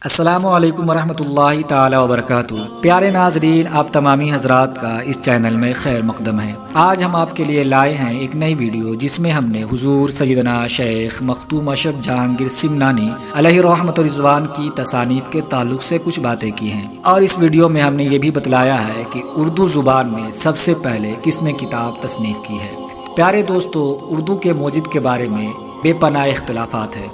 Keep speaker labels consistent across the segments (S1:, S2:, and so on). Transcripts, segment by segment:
S1: السلام علیکم ورحمۃ اللہ تعالی وبرکاتہ۔ پیارے ناظرین، آپ تمامی حضرات کا اس چینل میں خیر مقدم ہے۔ آج ہم آپ کے لیے لائے ہیں ایک نئی ویڈیو جس میں ہم نے حضور سیدنا شیخ مخدوم اشرف جہانگیر سمنانی علیہ رحمت و رضوان کی تصانیف کے تعلق سے کچھ باتیں کی ہیں، اور اس ویڈیو میں ہم نے یہ بھی بتلایا ہے کہ اردو زبان میں سب سے پہلے کس نے کتاب تصنیف کی ہے۔ پیارے دوستو، اردو کے موجد کے بارے میں بے پناہ اختلافات ہیں۔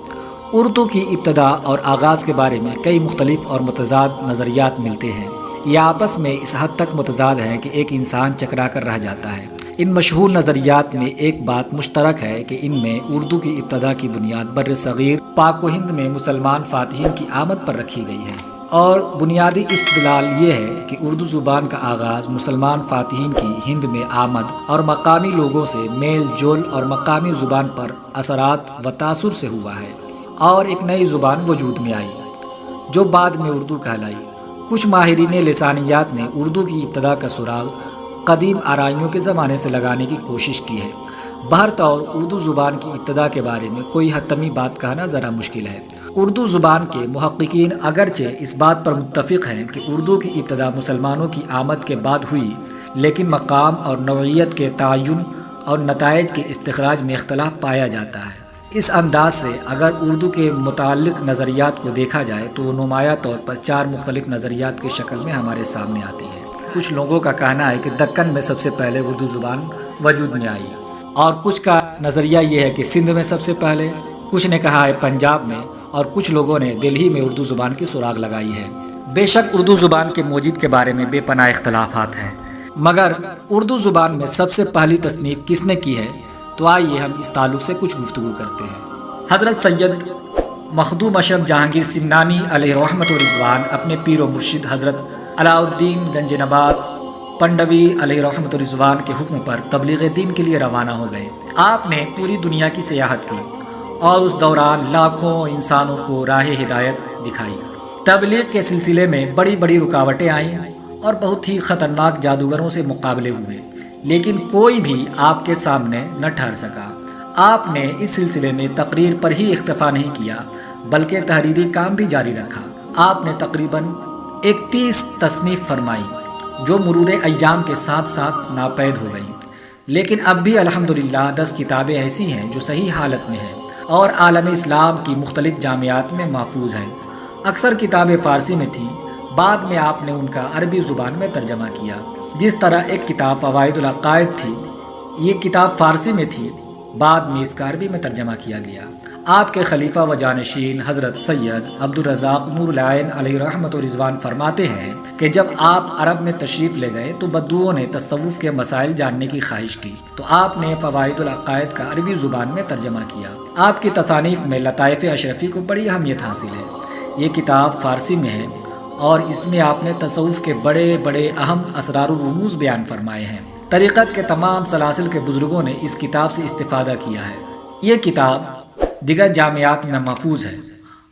S1: اردو کی ابتدا اور آغاز کے بارے میں کئی مختلف اور متضاد نظریات ملتے ہیں۔ یہ آپس میں اس حد تک متضاد ہیں کہ ایک انسان چکرا کر رہ جاتا ہے۔ ان مشہور نظریات میں ایک بات مشترک ہے کہ ان میں اردو کی ابتدا کی بنیاد بر صغیر پاک و ہند میں مسلمان فاتحین کی آمد پر رکھی گئی ہے، اور بنیادی استدلال یہ ہے کہ اردو زبان کا آغاز مسلمان فاتحین کی ہند میں آمد اور مقامی لوگوں سے میل جول اور مقامی زبان پر اثرات و تاثر سے ہوا ہے، اور ایک نئی زبان وجود میں آئی جو بعد میں اردو کہلائی۔ کچھ ماہرین لسانیات نے اردو کی ابتدا کا سراغ قدیم آرائیوں کے زمانے سے لگانے کی کوشش کی ہے۔ بہرطور اردو زبان کی ابتدا کے بارے میں کوئی حتمی بات کہنا ذرا مشکل ہے۔ اردو زبان کے محققین اگرچہ اس بات پر متفق ہیں کہ اردو کی ابتدا مسلمانوں کی آمد کے بعد ہوئی، لیکن مقام اور نوعیت کے تعین اور نتائج کے استخراج میں اختلاف پایا جاتا ہے۔ اس انداز سے اگر اردو کے متعلق نظریات کو دیکھا جائے تو وہ نمایاں طور پر چار مختلف نظریات کی شکل میں ہمارے سامنے آتی ہے۔ کچھ لوگوں کا کہنا ہے کہ دکن میں سب سے پہلے اردو زبان وجود میں آئی، اور کچھ کا نظریہ یہ ہے کہ سندھ میں سب سے پہلے، کچھ نے کہا ہے پنجاب میں، اور کچھ لوگوں نے دہلی میں اردو زبان کی سراغ لگائی ہے۔ بے شک اردو زبان کے موجد کے بارے میں بے پناہ اختلافات ہیں، مگر اردو زبان میں سب سے پہلی تصنیف کس نے کی ہے، تو آئیے ہم اس تعلق سے کچھ گفتگو کرتے ہیں۔ حضرت سید مخدوم اشرف جہانگیر سمنانی علیہ رحمت و رضوان اپنے پیر و مرشد حضرت علاؤالدین گنج نبات پنڈوی علیہ رحمت و رضوان کے حکم پر تبلیغ دین کے لیے روانہ ہو گئے۔ آپ نے پوری دنیا کی سیاحت کی اور اس دوران لاکھوں انسانوں کو راہ ہدایت دکھائی۔ تبلیغ کے سلسلے میں بڑی بڑی رکاوٹیں آئیں اور بہت ہی خطرناک جادوگروں سے مقابلے ہوئے، لیکن کوئی بھی آپ کے سامنے نہ ٹھہر سکا۔ آپ نے اس سلسلے میں تقریر پر ہی اکتفا نہیں کیا بلکہ تحریری کام بھی جاری رکھا۔ آپ نے تقریباً 31 تصنیف فرمائی جو مرور ایام کے ساتھ ساتھ ناپید ہو گئیں، لیکن اب بھی الحمدللہ 10 کتابیں ایسی ہیں جو صحیح حالت میں ہیں اور عالم اسلام کی مختلف جامعات میں محفوظ ہیں۔ اکثر کتابیں فارسی میں تھیں، بعد میں آپ نے ان کا عربی زبان میں ترجمہ کیا۔ جس طرح ایک کتاب فوائد العقائد تھی، یہ کتاب فارسی میں تھی، بعد میں اس کا عربی میں ترجمہ کیا گیا۔ آپ کے خلیفہ و جانشین حضرت سید عبدالرزاق نور العین علیہ رحمت و رضوان فرماتے ہیں کہ جب آپ عرب میں تشریف لے گئے تو بدوؤں نے تصوف کے مسائل جاننے کی خواہش کی، تو آپ نے فوائد العقائد کا عربی زبان میں ترجمہ کیا۔ آپ کی تصانیف میں لطائف اشرفی کو بڑی اہمیت حاصل ہے۔ یہ کتاب فارسی میں ہے اور اس میں آپ نے تصوف کے بڑے بڑے اہم اسرار و رموز بیان فرمائے ہیں۔ طریقت کے تمام سلاسل کے بزرگوں نے اس کتاب سے استفادہ کیا ہے۔ یہ کتاب دیگر جامعات میں محفوظ ہے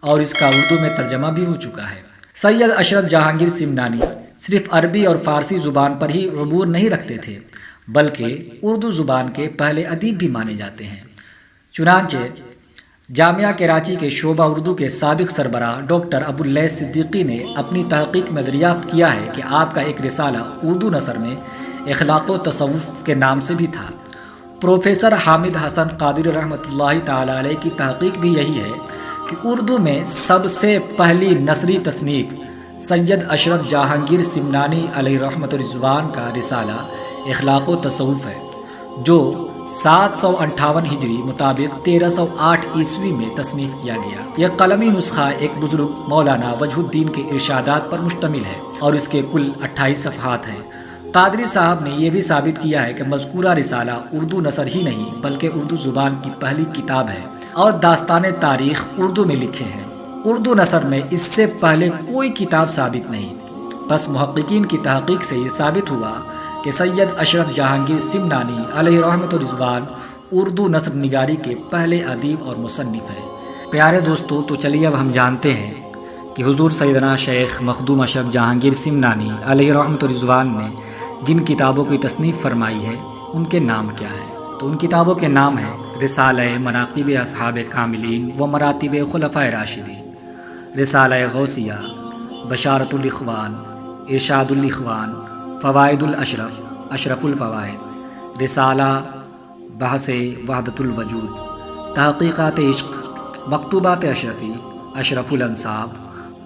S1: اور اس کا اردو میں ترجمہ بھی ہو چکا ہے۔ سید اشرف جہانگیر سمنانی صرف عربی اور فارسی زبان پر ہی عبور نہیں رکھتے تھے بلکہ اردو زبان کے پہلے ادیب بھی مانے جاتے ہیں۔ چنانچہ جامعہ کراچی کے شعبہ اردو کے سابق سربراہ ڈاکٹر ابواللیث صدیقی نے اپنی تحقیق میں دریافت کیا ہے کہ آپ کا ایک رسالہ اردو نثر میں اخلاق و تصوف کے نام سے بھی تھا۔ پروفیسر حامد حسن قادری رحمۃ اللہ تعالی علیہ کی تحقیق بھی یہی ہے کہ اردو میں سب سے پہلی نثری تصنیف سید اشرف جہانگیر سمنانی علیہ رحمت رضوان کا رسالہ اخلاق و تصوف ہے، جو 758 ہجری مطابق 1308 عیسوی میں تصنیف کیا گیا۔ یہ قلمی نسخہ ایک بزرگ مولانا وجہ الدین کے ارشادات پر مشتمل ہے اور اس کے کل 28 صفحات ہیں۔ قادری صاحب نے یہ بھی ثابت کیا ہے کہ مذکورہ رسالہ اردو نثر ہی نہیں بلکہ اردو زبان کی پہلی کتاب ہے اور داستان تاریخ اردو میں لکھے ہیں۔ اردو نثر میں اس سے پہلے کوئی کتاب ثابت نہیں۔ بس محققین کی تحقیق سے یہ ثابت ہوا کہ سید اشرف جہانگیر سمنانی علیہ رحمت و رضوان اردو نثر نگاری کے پہلے ادیب اور مصنف ہیں۔ پیارے دوستو، تو چلیے اب ہم جانتے ہیں کہ حضور سیدنا شیخ مخدوم اشرف جہانگیر سمنانی علیہ رحمت و رضوان نے جن کتابوں کی تصنیف فرمائی ہے ان کے نام کیا ہیں۔ تو ان کتابوں کے نام ہیں رسالہ مناقب اصحاب کاملین و مراتب خلفائے راشدین، رسالہ غوثیہ، بشارت الاخوان، ارشاد الاخوان، فوائد الاشرف، اشرف الفوائد، رسالہ بحث وحدت الوجود، تحقیقات عشق، مکتوبات اشرفی، اشرف الانصاب،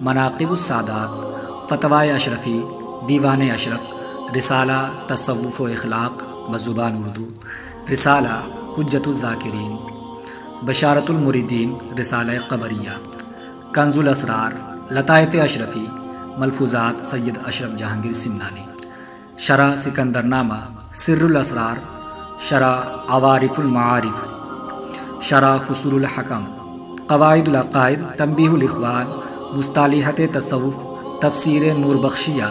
S1: مناقب السادات، فتوائے اشرفی، دیوان اشرف، رسالہ تصوف و اخلاق بزبان اردو، رسالہ حجت الذاکرین، بشارت المریدین، رسالہ قمریہ، کنز الاسرار، لطائف اشرفی، ملفوظات سید اشرف جہانگیر سمنانی، شرح سکندر نامہ، سر الاسرار، شرح عوارف المعارف، شرح فصول الحکم، قواعد العقائد، تنبیہ الاخوان، مصطلحات تصوف، تفسیر نور بخشیہ،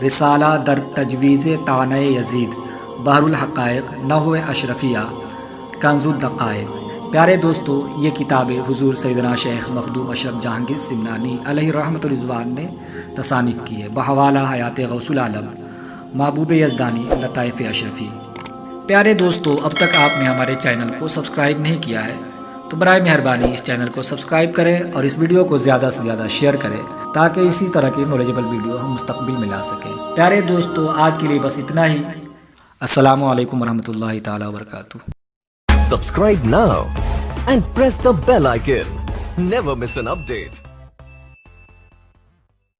S1: رسالہ در تجویز طعنہ یزید، بحر الحقائق، نحو اشرفیہ، کنز الدقائق۔ پیارے دوستو، یہ کتاب حضور سیدنا شیخ مخدوم اشرف جہانگیر سمنانی علیہ رحمت الرضوان نے تصانیف کی ہے بحوالہ حیات غوث العالم محبوب یزدانی لطائف اشرفی۔ پیارے دوستو، اب تک آپ نے ہمارے چینل کو سبسکرائب نہیں کیا ہے تو برائے مہربانی اس چینل کو سبسکرائب کریں اور اس ویڈیو کو زیادہ سے زیادہ شیئر کریں تاکہ اسی طرح کی نالجبل ویڈیو ہم مستقبل میں لا سکیں۔ پیارے دوستو، آج کے لیے بس اتنا ہی۔ السلام علیکم ورحمۃ اللہ تعالی وبرکاتہ۔
S2: Subscribe now and press the bell icon. Never miss an update.